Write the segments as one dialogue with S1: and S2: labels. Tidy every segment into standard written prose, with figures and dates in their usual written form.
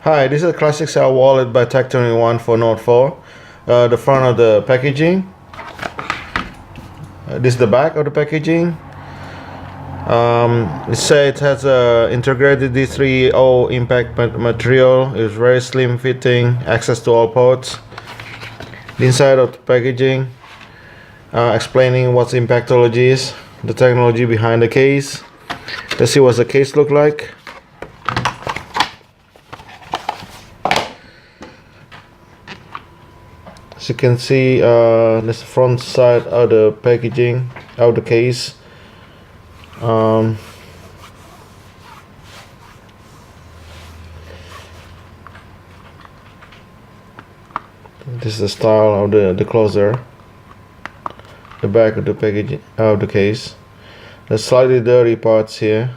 S1: Hi, this is a classic cell wallet by Tech21 for Note 4. The front of the packaging. This is the back of the packaging. It says it has a integrated D3O impact material. It's very slim fitting, access to all ports. The inside of the packaging, explaining what impactology is, the technology behind the case. Let's see what the case look like. As you can see, this is the front side of the packaging of the case. This is the style of the closer. The back of the packaging of the case. The slightly dirty parts here.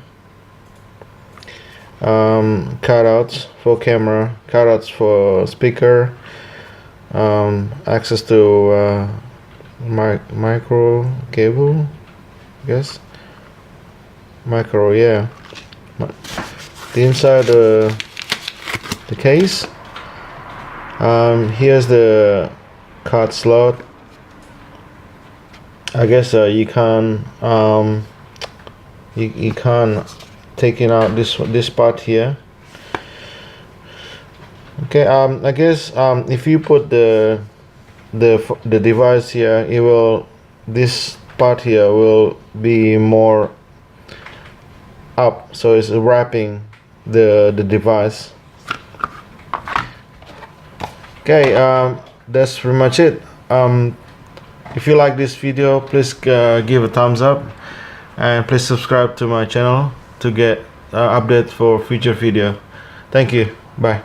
S1: Cutouts for camera, cutouts for speaker. Access to micro cable, I guess. Micro, yeah. The inside the case. Here's the card slot. I guess you can't you can't taking out this part here. Okay, I guess if you put the device here, it will, this part here will be more up, so it's wrapping the device. Okay, that's pretty much it. If you like this video, please give a thumbs up, and please subscribe to my channel to get updates for future video. Thank you. Bye.